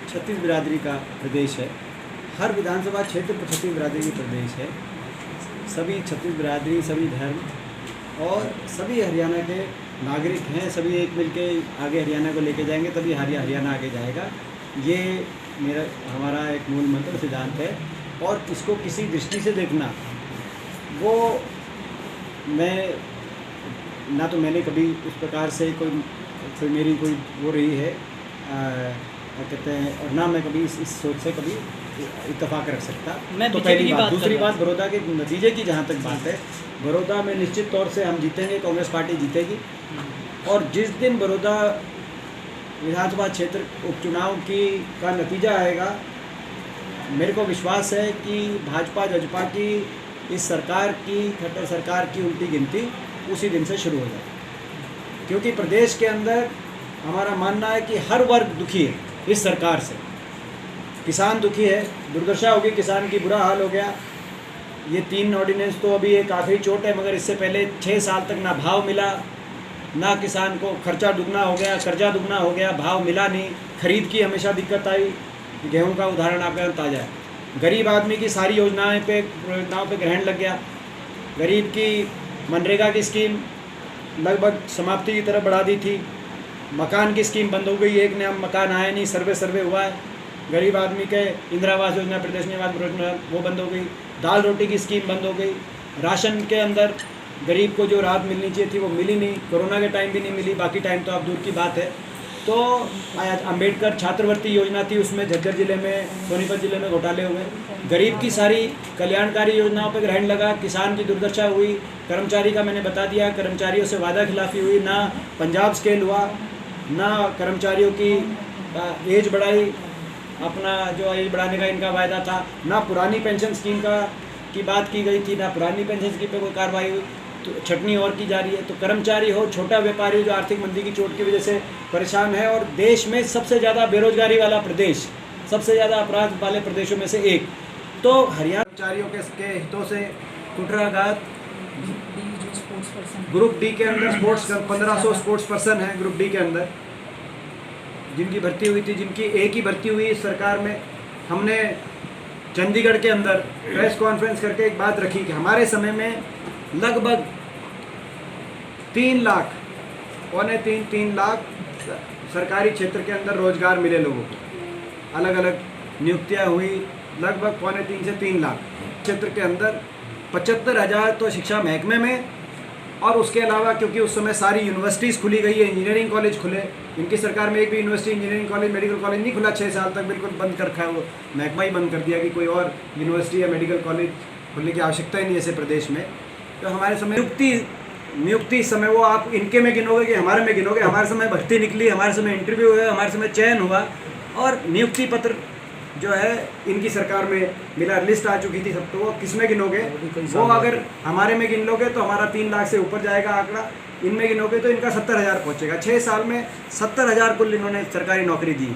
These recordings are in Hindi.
36 बिरादरी का प्रदेश है। हर विधानसभा क्षेत्र 36 बिरादरी की प्रदेश है। सभी 36 बिरादरी, सभी धर्म और सभी हरियाणा के नागरिक हैं। सभी एक मिलके आगे हरियाणा को लेके जाएंगे, तभी हरियाणा आगे जाएगा। ये हमारा एक मूल मंत्र सिद्धांत है। और इसको किसी दृष्टि से देखना, वो मैं ना तो मैंने कभी उस प्रकार से कोई मेरी कोई वो रही है कहते हैं, और ना मैं कभी इस सोच से कभी इत्तेफाक रख सकता। मैं तो पहली बात। दूसरी बात, बड़ौदा के नतीजे की जहाँ तक बात है, बड़ौदा में निश्चित तौर से हम जीतेंगे, कांग्रेस पार्टी जीतेगी। और जिस दिन बड़ौदा विधानसभा क्षेत्र उपचुनाव का नतीजा आएगा, मेरे को विश्वास है कि भाजपा जजपा की इस सरकार की, खट्टर सरकार की उल्टी गिनती उसी दिन से शुरू हो जाएगी। क्योंकि प्रदेश के अंदर हमारा मानना है कि हर वर्ग दुखी है इस सरकार से। किसान दुखी है, दुर्दशा होगी किसान की, बुरा हाल हो गया। ये 3 ऑर्डिनेंस तो अभी एक आखिरी चोट है, मगर इससे पहले 6 साल तक ना भाव मिला, ना किसान को खर्चा दुगना हो गया, कर्जा दुगना हो गया, भाव मिला नहीं, खरीद की हमेशा दिक्कत आई। गेहूं का उदाहरण आपके यहाँ ताज़ा है। गरीब आदमी की सारी योजनाओं पे ग्रहण लग गया। गरीब की मनरेगा की स्कीम लगभग समाप्ति की तरफ बढ़ा दी थी। मकान की स्कीम बंद हो गई, एक नया मकान आया नहीं, सर्वे हुआ है। गरीब आदमी के इंदिरा आवास योजना, प्रदेश निवास योजना वो बंद हो गई। दाल रोटी की स्कीम बंद हो गई। राशन के अंदर गरीब को जो राहत मिलनी चाहिए थी वो मिली नहीं, कोरोना के टाइम भी नहीं मिली, बाकी टाइम तो आप दूर की बात है। तो अंबेडकर छात्रवृत्ति योजना थी, उसमें झज्जर जिले में, सोनीपत जिले में घोटाले हुए। गरीब की सारी कल्याणकारी योजनाओं पर ग्रहण लगा, किसान की दुर्दशा हुई। कर्मचारी का मैंने बता दिया, कर्मचारियों से वादा खिलाफी हुई, ना पंजाब स्केल हुआ, ना कर्मचारियों की एज बढ़ाई, अपना जो एज बढ़ाने का इनका वायदा था, ना पुरानी पेंशन स्कीम की बात की गई थी, ना पुरानी पेंशन स्कीम पे कोई कार्रवाई हुई। तो छटनी और की जा रही है। तो कर्मचारी हो, छोटा व्यापारी जो आर्थिक मंदी की चोट की वजह से परेशान है, और देश में सबसे ज़्यादा बेरोजगारी वाला प्रदेश, सबसे ज़्यादा अपराध वाले प्रदेशों में से एक, तो हरियाणा कर्मचारियों के हितों से कुटराघात। ग्रुप डी के अंदर 1500 स्पोर्ट्स पर्सन हैं ग्रुप डी के अंदर, जिनकी भर्ती हुई थी, जिनकी एक ही भर्ती हुई इस सरकार में। हमने चंडीगढ़ के अंदर प्रेस कॉन्फ्रेंस करके एक बात रखी कि हमारे समय में लगभग 3 लाख, 3 लाख सरकारी क्षेत्र के अंदर रोजगार मिले लोगों को। अलग अलग नियुक्तियां हुई, लगभग 3.25 से 3 लाख क्षेत्र के अंदर। 75,000 तो शिक्षा महकमे में, और उसके अलावा क्योंकि उस समय सारी यूनिवर्सिटीज़ खुली गई है, इंजीनियरिंग कॉलेज खुले। इनकी सरकार में एक भी university, engineering college, medical college नहीं खुला 6 साल तक, बिल्कुल बंद कर रखा है। वो महकमा ही बंद कर दिया कि कोई और यूनिवर्सिटी या मेडिकल कॉलेज खुलने की आवश्यकता ही नहीं ऐसे प्रदेश में। तो हमारे समय नियुक्ति समय वो आप इनके में गिनोगे कि हमारे में गिनोगे? हमारे समय भर्ती निकली, हमारे समय इंटरव्यू हुआ, हमारे समय चयन हुआ, और नियुक्ति पत्र जो है इनकी सरकार में मिला, लिस्ट आ चुकी थी सब। तो वो किस में गिनोगे? वो अगर हमारे में गिन लोगे तो हमारा 3 लाख से ऊपर जाएगा आंकड़ा, इनमें गिनोगे तो इनका 70,000 पहुँचेगा। 6 साल में 70,000 कुल इन्होंने सरकारी नौकरी दी,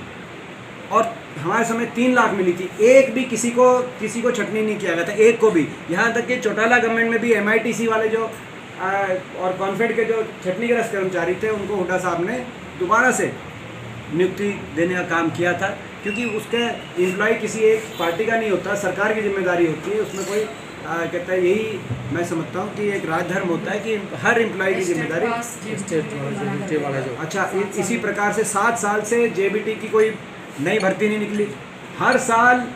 और हमारे समय 3 लाख मिली थी। एक भी किसी को छटनी नहीं किया गया था, एक को भी। यहाँ तक कि चौटाला गवर्नमेंट में भी MITC वाले जो और कॉन्फेड के जो छटनीग्रस्त कर्मचारी थे, उनको हुड्डा साहब ने दोबारा से नियुक्ति देने का काम किया था। क्योंकि उसके एम्प्लॉय किसी एक पार्टी का नहीं होता, सरकार की जिम्मेदारी होती है। उसमें कोई कहता है, यही मैं समझता हूँ कि एक राजधर्म होता है कि हर एम्प्लॉय की जिम्मेदारी। अच्छा, इसी प्रकार से 7 साल से JBT की कोई नई भर्ती नहीं निकली। हर साल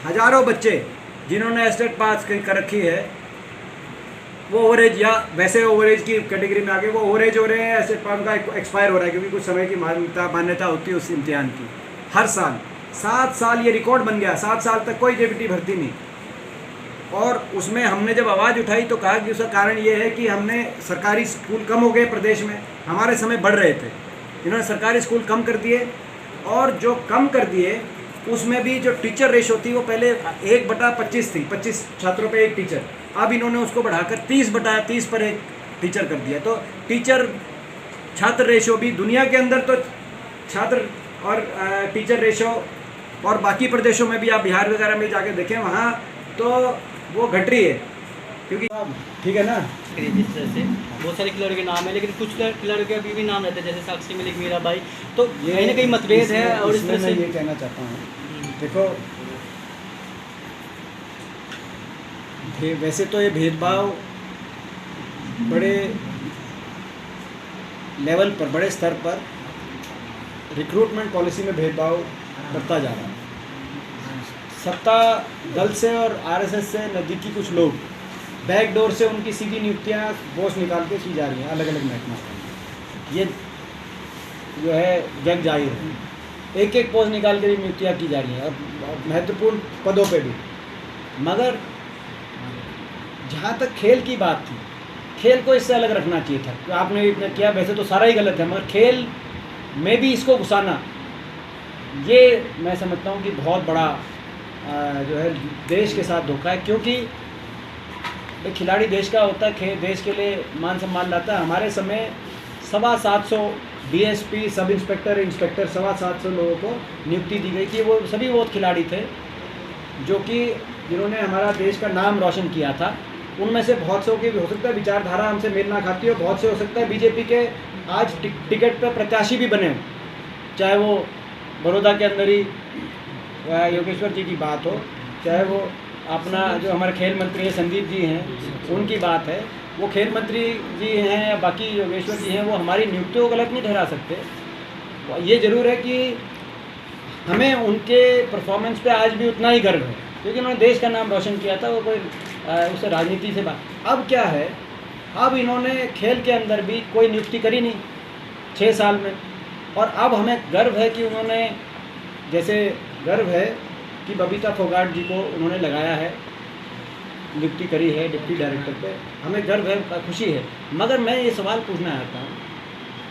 हजारों बच्चे जिन्होंने एस्टेट पास कर रखी है, वो ओवरेज या वैसे ओवरेज की कैटेगरी में आके वो ओवरेज हो रहे हैं, एस्टेट पास का एक्सपायर हो रहा है, क्योंकि कुछ समय की मान्यता होती है उस इम्तिहान की। हर साल 7 साल ये रिकॉर्ड बन गया। 7 साल तक कोई JBT भर्ती नहीं। और उसमें हमने जब आवाज़ उठाई तो कहा कि उसका कारण ये है कि हमने सरकारी स्कूल कम हो गए प्रदेश में, हमारे समय बढ़ रहे थे, इन्होंने सरकारी स्कूल कम कर दिए। और जो कम कर दिए उसमें भी जो टीचर रेशो थी वो पहले 1/25 थी, 25 छात्रों पे 1 टीचर। अब इन्होंने उसको बढ़ाकर 30/30 पर 1 टीचर कर दिया। तो टीचर छात्र रेशो भी दुनिया के अंदर तो छात्र और टीचर रेशो, और बाकी प्रदेशों में भी आप बिहार वगैरह में जाके देखें, वहाँ तो वो घट रही है। क्योंकि ठीक है ना। करिए जिस तरह से बहुत सारे खिलाड़ियों के नाम है, लेकिन कुछ खिलाड़ियों के अभी भी नाम रहते हैं, जैसे साक्षी मलिक, मीराबाई, तो कहीं ना कहीं मतभेद है। और इस इसमें तरह मैं से ये कहना चाहता हूँ, देखो वैसे तो ये भेदभाव बड़े लेवल पर, बड़े स्तर पर रिक्रूटमेंट पॉलिसी में भेदभाव बढ़ता जा रहा है। सत्ता दल से और आरएसएस से नज़दीकी कुछ लोग बैकडोर से उनकी सीधी नियुक्तियां पोस्ट निकाल के की जा रही हैं अलग अलग महकमा में। ये जो है जग जाहिर है, एक एक पोस्ट निकाल के नियुक्तियां की जा रही हैं और महत्वपूर्ण पदों पे भी। मगर जहाँ तक खेल की बात थी, खेल को इससे अलग रखना चाहिए था। तो आपने इतना किया, वैसे तो सारा ही गलत है, मगर खेल में भी इसको घुसाना, ये मैं समझता हूँ कि बहुत बड़ा जो है देश के साथ धोखा है। क्योंकि एक खिलाड़ी देश का होता है, देश के लिए मान सम्मान लाता है। हमारे समय 750 डीएसपी, सब इंस्पेक्टर, इंस्पेक्टर 750 लोगों को नियुक्ति दी गई थी। वो सभी वो खिलाड़ी थे जो कि जिन्होंने हमारा देश का नाम रोशन किया था। उनमें से बहुत से हो सकता है विचारधारा हमसे मेल ना खाती हो, बहुत से हो सकता है बीजेपी के आज टिकट पर प्रत्याशी भी बने हो, चाहे वो बड़ौदा के अंदर ही योगेश्वर जी की बात हो, चाहे वो अपना जो हमारे खेल मंत्री हैं संदीप जी हैं उनकी बात है, वो खेल मंत्री जी हैं या बाकी योगेश्वर जी हैं, वो हमारी नियुक्तियों को गलत नहीं ठहरा सकते। ये ज़रूर है कि हमें उनके परफॉर्मेंस पे आज भी उतना ही गर्व है, क्योंकि उन्होंने देश का नाम रोशन किया था। वो कोई उससे राजनीति से बात। अब क्या है, अब इन्होंने खेल के अंदर भी कोई नियुक्ति करी नहीं 6 साल में, और अब हमें गर्व है कि उन्होंने, जैसे गर्व है कि बबीता फोगाट जी को उन्होंने लगाया है, नियुक्ति करी है डिप्टी डायरेक्टर पे, हमें गर्व है, खुशी है। मगर मैं ये सवाल पूछना चाहता हूँ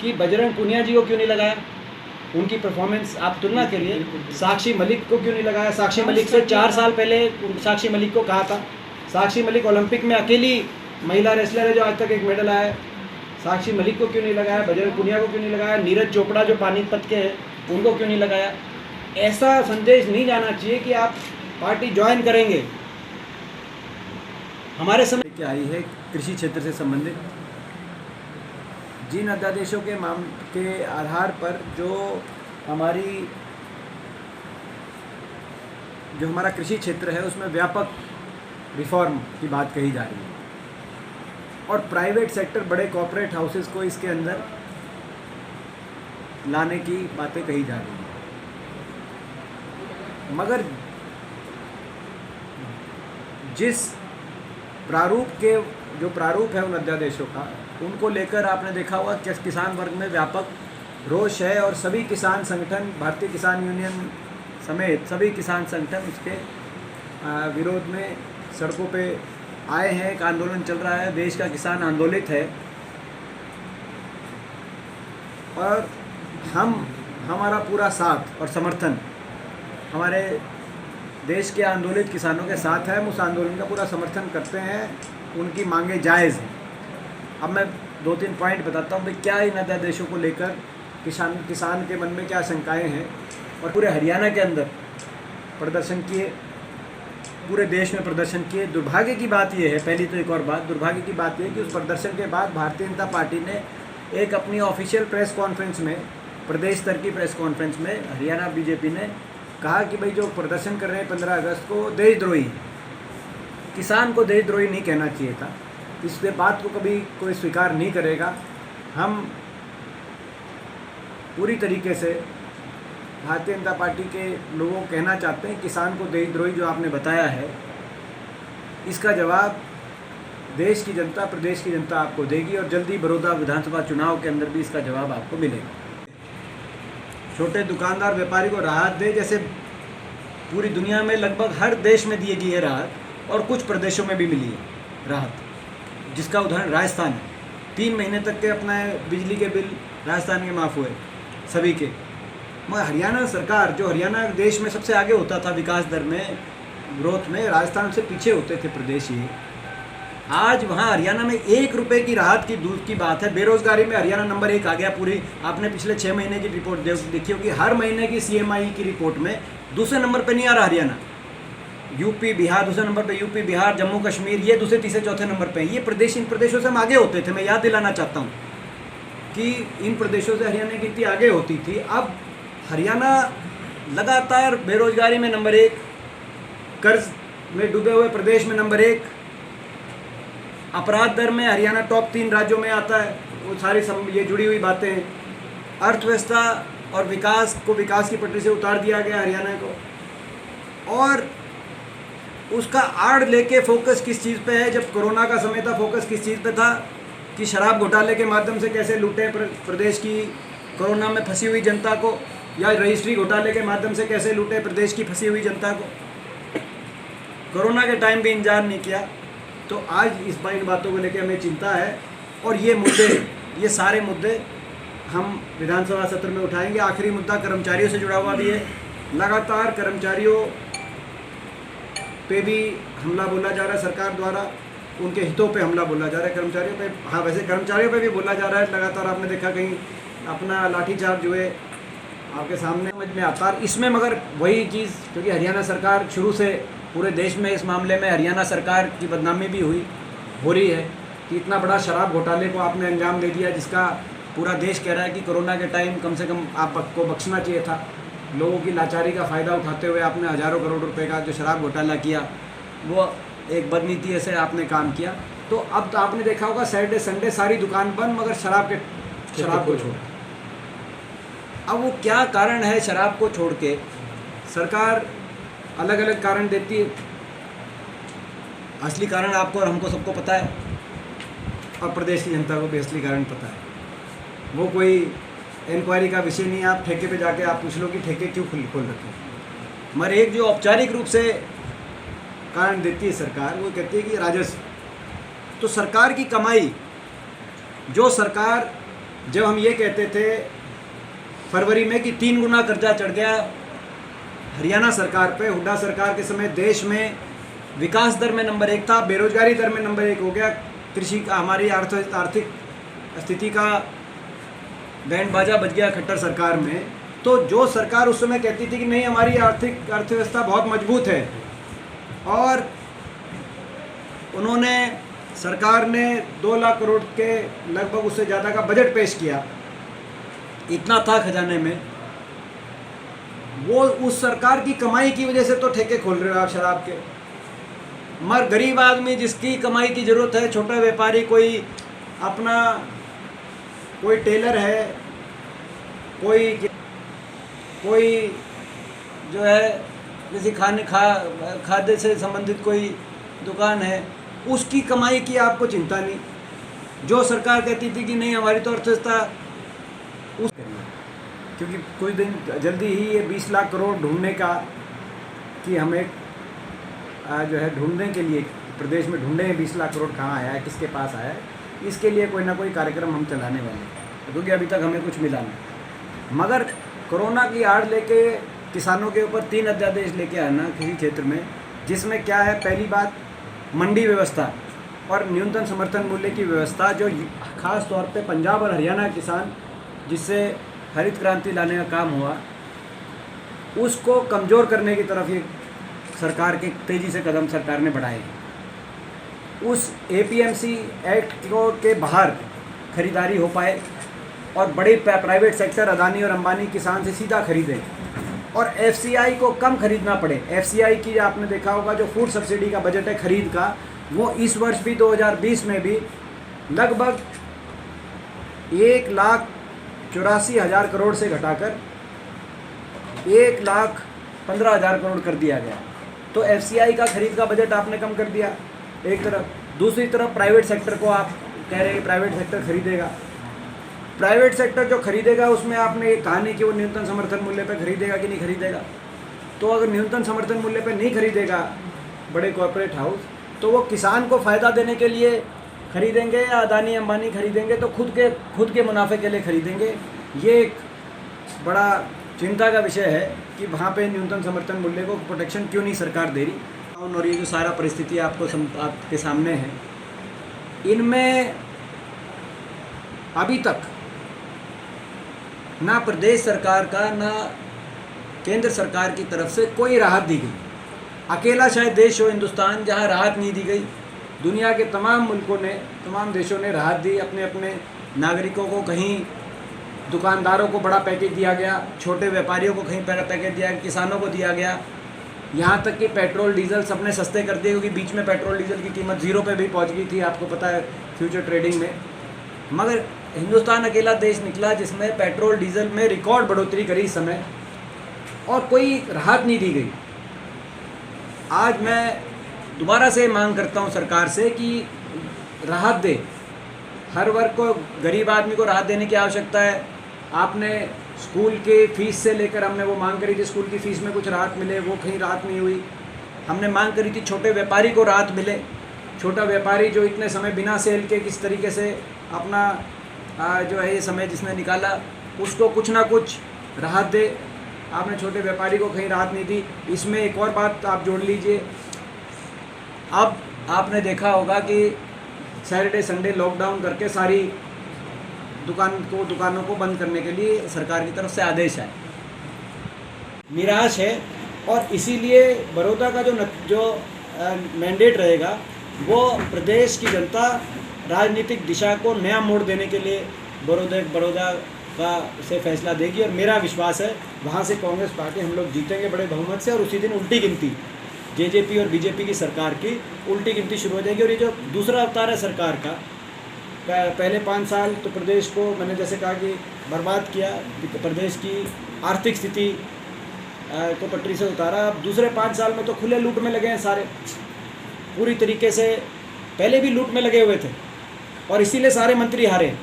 कि बजरंग पुनिया जी को क्यों नहीं लगाया? उनकी परफॉर्मेंस आप तुलना करिए। साक्षी मलिक को क्यों नहीं लगाया? साक्षी मलिक से 4 साल पहले साक्षी मलिक को कहा था। साक्षी मलिक ओलंपिक में अकेली महिला रेसलर है जो आज तक एक मेडल आया है। साक्षी मलिक को क्यों नहीं लगाया? बजरंग पुनिया को क्यों नहीं लगाया? नीरज चोपड़ा जो पानीपत के हैं उनको क्यों नहीं लगाया? ऐसा संदेश नहीं जाना चाहिए कि आप पार्टी ज्वाइन करेंगे। हमारे समय क्या आई है कृषि क्षेत्र से संबंधित जिन अध्यादेशों के आधार पर जो हमारा कृषि क्षेत्र है उसमें व्यापक रिफॉर्म की बात कही जा रही है, और प्राइवेट सेक्टर, बड़े कॉर्पोरेट हाउसेस को इसके अंदर लाने की बातें कही जा रही हैं। मगर जिस प्रारूप है उन अध्यादेशों का, उनको लेकर आपने देखा होगा कि किसान वर्ग में व्यापक रोष है, और सभी किसान संगठन, भारतीय किसान यूनियन समेत सभी किसान संगठन उसके विरोध में सड़कों पे आए हैं। एक आंदोलन चल रहा है, देश का किसान आंदोलित है, और हमारा पूरा साथ और समर्थन हमारे देश के आंदोलित किसानों के साथ है। हम उस आंदोलन का पूरा समर्थन करते हैं, उनकी मांगें जायज़ हैं। अब मैं 2-3 पॉइंट बताता हूँ कि क्या इन अध्यादेशों को लेकर किसान के मन में क्या शंकाएं हैं। और पूरे हरियाणा के अंदर प्रदर्शन किए, पूरे देश में प्रदर्शन किए। दुर्भाग्य की बात यह है, पहली तो एक और बात, दुर्भाग्य की बात यह है कि उस प्रदर्शन के बाद भारतीय जनता पार्टी ने एक अपनी ऑफिशियल प्रेस कॉन्फ्रेंस में, प्रदेश स्तर की प्रेस कॉन्फ्रेंस में हरियाणा बीजेपी ने कहा कि भाई जो प्रदर्शन कर रहे हैं 15 अगस्त को देशद्रोही, किसान को देशद्रोही नहीं कहना चाहिए था। इस बात को कभी कोई स्वीकार नहीं करेगा। हम पूरी तरीके से भारतीय जनता पार्टी के लोगों को कहना चाहते हैं, किसान को देशद्रोही जो आपने बताया है, इसका जवाब देश की जनता, प्रदेश की जनता आपको देगी, और जल्दी बड़ौदा विधानसभा चुनाव के अंदर भी इसका जवाब आपको मिलेगा। छोटे दुकानदार व्यापारी को राहत दे, जैसे पूरी दुनिया में लगभग हर देश में दी गई है राहत, और कुछ प्रदेशों में भी मिली है राहत, जिसका उदाहरण राजस्थान है। 3 महीने तक के अपना बिजली के बिल राजस्थान के माफ़ हुए सभी के। मगर हरियाणा सरकार, जो हरियाणा देश में सबसे आगे होता था विकास दर में, ग्रोथ में, राजस्थान से पीछे होते थे प्रदेश ये, आज वहाँ हरियाणा में 1 रुपये की राहत की दूर की बात है। बेरोजगारी में हरियाणा नंबर 1 आ गया। पूरी आपने पिछले 6 महीने की रिपोर्ट देखी होगी, हर महीने की CMI की रिपोर्ट में दूसरे नंबर पे नहीं आ रहा हरियाणा। यूपी बिहार दूसरे नंबर पे, यूपी बिहार जम्मू कश्मीर ये दूसरे तीसरे चौथे नंबर पे हैं। ये प्रदेश, इन प्रदेशों से हम आगे होते थे। मैं याद दिलाना चाहता हूँ कि इन प्रदेशों से हरियाणा की इतनी आगे होती थी। अब हरियाणा लगातार बेरोजगारी में नंबर 1, कर्ज में डूबे हुए प्रदेश में नंबर 1, अपराध दर में हरियाणा टॉप 3 राज्यों में आता है। वो सारी ये जुड़ी हुई बातें हैं। अर्थव्यवस्था और विकास को, विकास की पटरी से उतार दिया गया हरियाणा को। और उसका आड़ लेके फोकस किस चीज़ पे है? जब कोरोना का समय था, फोकस किस चीज़ पे था कि शराब घोटाले के माध्यम से कैसे लूटें प्रदेश की कोरोना में फंसी हुई जनता को, या रजिस्ट्री घोटाले के माध्यम से कैसे लूटें प्रदेश की फंसी हुई जनता को। कोरोना के टाइम भी इंतजार नहीं किया। तो आज इन बातों को लेकर हमें चिंता है, और ये मुद्दे, ये सारे मुद्दे हम विधानसभा सत्र में उठाएंगे। आखिरी मुद्दा कर्मचारियों से जुड़ा हुआ भी है। लगातार कर्मचारियों पे भी हमला बोला जा रहा है सरकार द्वारा, उनके हितों पे हमला बोला जा रहा है कर्मचारियों पे। हाँ, वैसे कर्मचारियों पे भी बोला जा रहा है लगातार। आपने देखा कहीं अपना लाठीचार्ज हुए, आपके सामने समझ में आता है इसमें। मगर वही चीज़, क्योंकि हरियाणा सरकार शुरू से पूरे देश में इस मामले में हरियाणा सरकार की बदनामी भी हो रही है कि इतना बड़ा शराब घोटाले को आपने अंजाम दे दिया, जिसका पूरा देश कह रहा है कि कोरोना के टाइम कम से कम आपको बख्शना चाहिए था। लोगों की लाचारी का फ़ायदा उठाते हुए आपने हज़ारों करोड़ रुपए का जो शराब घोटाला किया, वो एक बदनीति से आपने काम किया। तो अब तो आपने देखा होगा सैटरडे संडे सारी दुकान बंद, मगर शराब को छोड़। अब वो क्या कारण है शराब को छोड़ के? सरकार अलग अलग कारण देती है। असली कारण आपको और हमको सबको पता है, और प्रदेश की जनता को भी असली कारण पता है। वो कोई इंक्वायरी का विषय नहीं है। आप ठेके पे जाके आप पूछ लो कि ठेके क्यों खोल रखे। मगर एक जो औपचारिक रूप से कारण देती है सरकार, वो कहती है कि राजस्व। तो सरकार की कमाई, जो सरकार, जब हम ये कहते थे फरवरी में कि 3 गुना कर्जा चढ़ गया हरियाणा सरकार पे, हुड्डा सरकार के समय देश में विकास दर में नंबर 1 था, बेरोजगारी दर में नंबर 1 हो गया, कृषि का, हमारी आर्थिक स्थिति का बैंड बाजा बज गया खट्टर सरकार में। तो जो सरकार उस समय कहती थी कि नहीं हमारी अर्थव्यवस्था बहुत मजबूत है, और उन्होंने, सरकार ने 2 लाख करोड़ के लगभग उससे ज़्यादा का बजट पेश किया, इतना था खजाने में। वो उस सरकार की कमाई की वजह से तो ठेके खोल रहे हो आप शराब के। मगर गरीब आदमी जिसकी कमाई की ज़रूरत है, छोटा व्यापारी, कोई टेलर है, कोई जो है जैसे खाद्य से संबंधित कोई दुकान है, उसकी कमाई की आपको चिंता नहीं। जो सरकार कहती थी कि नहीं हमारी तो अर्थव्यवस्था उस, क्योंकि कुछ दिन जल्दी ही ये 20 लाख करोड़ ढूंढने का, कि हमें जो है ढूंढने के लिए प्रदेश में ढूंढे हैं 20 लाख करोड़ कहाँ आया है, किसके पास आया है, इसके लिए कोई ना कोई कार्यक्रम हम चलाने वाले हैं, क्योंकि अभी तक हमें कुछ मिला नहीं। मगर कोरोना की आड़ लेके किसानों के ऊपर 3 अध्यादेश लेके आना कृषि क्षेत्र में, जिसमें क्या है, पहली बात मंडी व्यवस्था और न्यूनतम समर्थन मूल्य की व्यवस्था, जो खास तौर पे पंजाब और हरियाणा किसान, जिससे हरित क्रांति लाने का काम हुआ, उसको कमज़ोर करने की तरफ ये सरकार के तेज़ी से कदम सरकार ने बढ़ाए। उस APMC एक्ट के बाहर खरीदारी हो पाए, और बड़े प्राइवेट सेक्टर अदानी और अंबानी किसान से सीधा खरीदें, और FCI को कम खरीदना पड़े। FCI की आपने देखा होगा जो फूड सब्सिडी का बजट है खरीद का, वो इस वर्ष भी 2020 में भी लगभग 1,84,000 करोड़ से घटाकर 1,15,000 करोड़ कर दिया गया। तो FCI का खरीद का बजट आपने कम कर दिया एक तरफ। दूसरी तरफ प्राइवेट सेक्टर को आप कह रहे हैं कि प्राइवेट सेक्टर खरीदेगा। प्राइवेट सेक्टर जो खरीदेगा उसमें आपने ये कहा नहीं कि वो न्यूनतम समर्थन मूल्य पर खरीदेगा कि नहीं खरीदेगा। तो अगर न्यूनतम समर्थन मूल्य पर नहीं खरीदेगा बड़े कॉरपोरेट हाउस, तो वो किसान को फ़ायदा देने के लिए खरीदेंगे या अदानी अंबानी खरीदेंगे तो खुद के मुनाफे के लिए खरीदेंगे। ये एक बड़ा चिंता का विषय है कि वहाँ पे न्यूनतम समर्थन मूल्य को प्रोटेक्शन क्यों नहीं सरकार दे रही। और ये जो सारा परिस्थिति आपके सामने है, इनमें अभी तक ना प्रदेश सरकार का ना केंद्र सरकार की तरफ से कोई राहत दी गई। अकेला शायद देश हो हिंदुस्तान जहाँ राहत नहीं दी गई। दुनिया के तमाम मुल्कों ने, तमाम देशों ने राहत दी, अपने अपने नागरिकों को कहीं दुकानदारों को बड़ा पैकेज दिया गया, छोटे व्यापारियों को कहीं पैकेज दिया गया, किसानों को दिया गया, यहाँ तक कि पेट्रोल डीजल सबने सस्ते कर दिए, क्योंकि बीच में पेट्रोल डीजल की कीमत 0 पे भी पहुँच गई थी, आपको पता है, फ्यूचर ट्रेडिंग में। मगर हिंदुस्तान अकेला देश निकला जिसमें पेट्रोल डीजल में रिकॉर्ड बढ़ोतरी करी इस समय, और कोई राहत नहीं दी गई। आज मैं दोबारा से मांग करता हूँ सरकार से कि राहत दे, हर वर्ग को, गरीब आदमी को राहत देने की आवश्यकता है। आपने स्कूल के फीस से लेकर, हमने वो मांग करी थी स्कूल की फ़ीस में कुछ राहत मिले, वो कहीं राहत नहीं हुई। हमने मांग करी थी छोटे व्यापारी को राहत मिले, छोटा व्यापारी जो इतने समय बिना सेल के किस तरीके से अपना जो है ये समय जिसने निकाला, उसको कुछ ना कुछ राहत दे। आपने छोटे व्यापारी को कहीं राहत नहीं दी। इसमें एक और बात आप जोड़ लीजिए, अब आपने देखा होगा कि सैटरडे संडे लॉकडाउन करके सारी दुकानों को बंद करने के लिए सरकार की तरफ से आदेश है। निराश है, और इसीलिए बड़ौदा का जो मैंडेट रहेगा वो प्रदेश की जनता राजनीतिक दिशा को नया मोड़ देने के लिए बड़ौदा का से फैसला देगी। और मेरा विश्वास है वहाँ से कांग्रेस पार्टी, हम लोग जीतेंगे बड़े बहुमत से, और उसी दिन उल्टी गिनती जेजेपी और बीजेपी की सरकार की उल्टी गिनती शुरू हो जाएगी। और ये जो दूसरा अवतार है सरकार का, पहले 5 साल तो प्रदेश को मैंने जैसे कहा कि बर्बाद किया, प्रदेश की आर्थिक स्थिति को पटरी से उतारा। अब दूसरे 5 साल में तो खुले लूट में लगे हैं सारे, पूरी तरीके से। पहले भी लूट में लगे हुए थे, और इसीलिए सारे मंत्री हारे।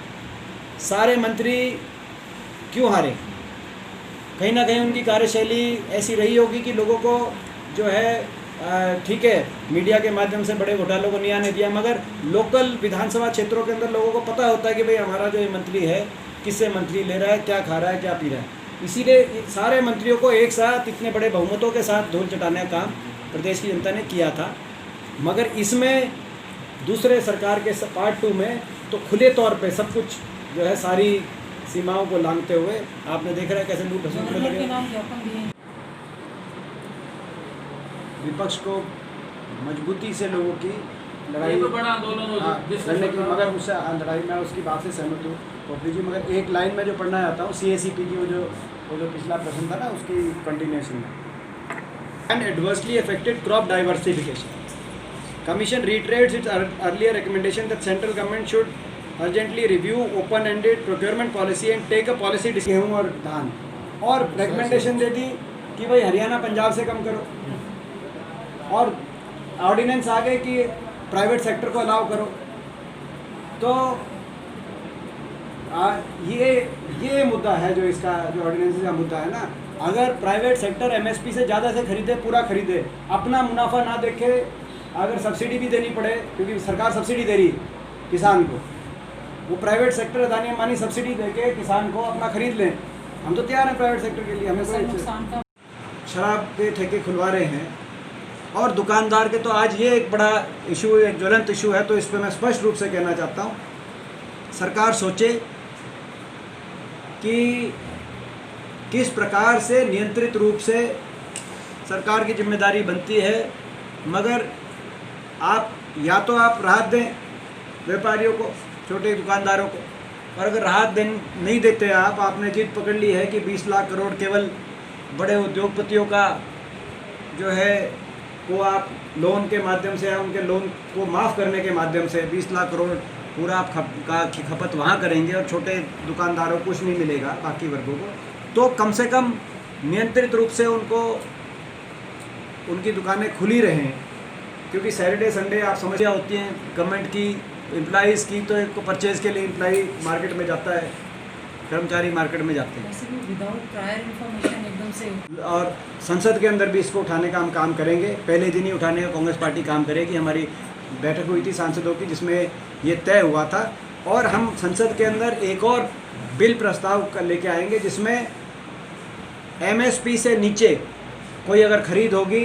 सारे मंत्री क्यों हारे? कहीं ना कहीं उनकी कार्यशैली ऐसी रही होगी कि लोगों को जो है, ठीक है, मीडिया के माध्यम से बड़े घोटालों को नहीं आने दिया, मगर लोकल विधानसभा क्षेत्रों के अंदर लोगों को पता होता है कि भाई हमारा जो ये मंत्री है किससे मंत्री ले रहा है, क्या खा रहा है, क्या पी रहा है। इसीलिए सारे मंत्रियों को एक साथ इतने बड़े बहुमतों के साथ धूल चटाने का काम प्रदेश की जनता ने किया था। मगर इसमें दूसरे सरकार के पार्ट 2 में तो खुले तौर पे सब कुछ जो है सारी सीमाओं को लांघते हुए आपने देख रहा है कैसे लूट खसोट में लगे। विपक्ष को मजबूती से लोगों की लड़ाई लड़ने की, मगर उससे लड़ाई में उसकी बात से सहमत हूँ पोपली जी। मगर एक लाइन में जो पढ़ना चाहता हूँ CACP की, वो जो पिछला प्रश्न था ना, उसकी कंटिन्यूएशन में, and adversely affected crop diversification. Commission reiterates its earlier recommendation that central government should urgently review open-ended procurement policy and take a policy decision। गेहूँ और धान, और रिकमेंडेशन दे दी कि भाई हरियाणा पंजाब से कम करो, और ऑर्डिनेंस आ गए कि प्राइवेट सेक्टर को अलाउ करो। तो ये मुद्दा है जो इसका, जो ऑर्डिनेंस का मुद्दा है ना। अगर प्राइवेट सेक्टर MSP से ज़्यादा से खरीदे, पूरा खरीदे, अपना मुनाफा ना देखे, अगर सब्सिडी भी देनी पड़े, क्योंकि सरकार सब्सिडी दे रही है किसान को, वो private sector Adani Ambani subsidy देके किसान को अपना खरीद लें। हम तो तैयार हैं प्राइवेट सेक्टर के लिए। हमें कोई शराब के ठेके खुलवा रहे हैं, और दुकानदार के तो आज ये एक बड़ा इशू, एक ज्वलंत इशू है। तो इस पर मैं स्पष्ट रूप से कहना चाहता हूँ, सरकार सोचे कि किस प्रकार से नियंत्रित रूप से सरकार की जिम्मेदारी बनती है। मगर आप या तो आप राहत दें व्यापारियों को, छोटे दुकानदारों को, और अगर राहत नहीं देते आपने जिद पकड़ ली है कि 20 लाख करोड़ केवल बड़े उद्योगपतियों का जो है वो आप लोन के माध्यम से, उनके लोन को माफ़ करने के माध्यम से 20 लाख करोड़ पूरा आप खपत वहाँ करेंगे, और छोटे दुकानदारों को कुछ नहीं मिलेगा बाकी वर्गों को। तो कम से कम नियंत्रित रूप से उनकी दुकानें खुली रहें, क्योंकि सैटरडे संडे आप समझिए होती हैं गवर्नमेंट की, एम्प्लॉइज़ की, तो एक परचेज़ के लिए एम्प्लॉई मार्केट में जाता है, कर्मचारी मार्केट में जाते हैं विदाउट प्रायर इन्फॉर्मेशन एकदम से। और संसद के अंदर भी इसको उठाने का हम काम करेंगे। पहले दिन ही उठाने का कांग्रेस पार्टी काम करेगी। हमारी बैठक हुई थी सांसदों की जिसमें ये तय हुआ था, और हम संसद के अंदर एक और बिल प्रस्ताव लेके आएंगे जिसमें MSP से नीचे कोई अगर खरीद होगी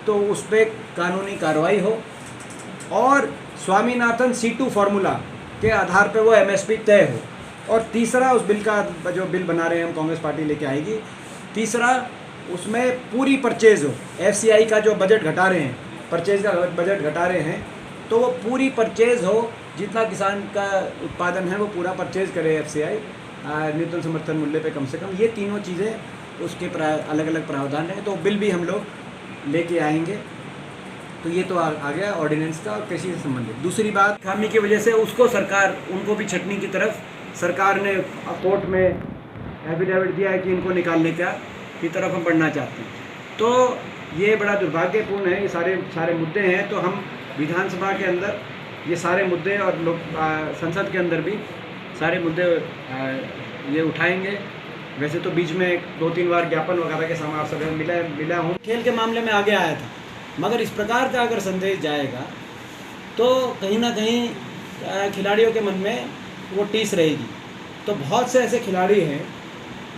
तो उस पर कानूनी कार्रवाई हो, और स्वामीनाथन C2 फार्मूला के आधार पर वो MSP तय हो। और तीसरा, उस बिल का जो बिल बना रहे हैं हम, कांग्रेस पार्टी लेके आएगी, तीसरा उसमें पूरी परचेज हो। FCI का जो बजट घटा रहे हैं, परचेज का बजट घटा रहे हैं, तो वो पूरी परचेज हो, जितना किसान का उत्पादन है वो पूरा परचेज करे FCI न्यूनतम समर्थन मूल्य पे कम से कम। ये तीनों चीज़ें उसके अलग अलग प्रावधान हैं, तो बिल भी हम लोग लेके आएंगे। तो ये तो आ गया ऑर्डिनेंस का और कृषि से संबंधित। दूसरी बात, खामी की वजह से उसको सरकार, उनको भी छटनी की तरफ सरकार ने कोर्ट में एफिडेविट दिया है कि इनको निकालने की तरफ हम बढ़ना चाहते हैं। तो ये बड़ा दुर्भाग्यपूर्ण है, ये सारे मुद्दे हैं। तो हम विधानसभा के अंदर ये सारे मुद्दे और संसद के अंदर भी सारे मुद्दे ये उठाएंगे। वैसे तो बीच में 2-3 बार ज्ञापन वगैरह के सामने आप सब मिला हूँ। खेल के मामले में आगे आया था, मगर इस प्रकार का अगर संदेश जाएगा तो कहीं ना कहीं खिलाड़ियों के मन में वो टीस रहेगी। तो बहुत से ऐसे खिलाड़ी हैं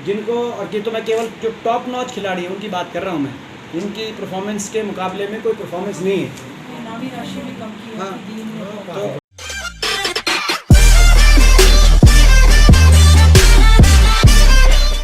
जिनको, और ये तो मैं केवल जो टॉप नॉच खिलाड़ी हैं उनकी बात कर रहा हूँ मैं, इनकी परफॉर्मेंस के मुकाबले में कोई परफॉर्मेंस नहीं है। इनामी राशि भी कम की है हाँ। कि 3 में तो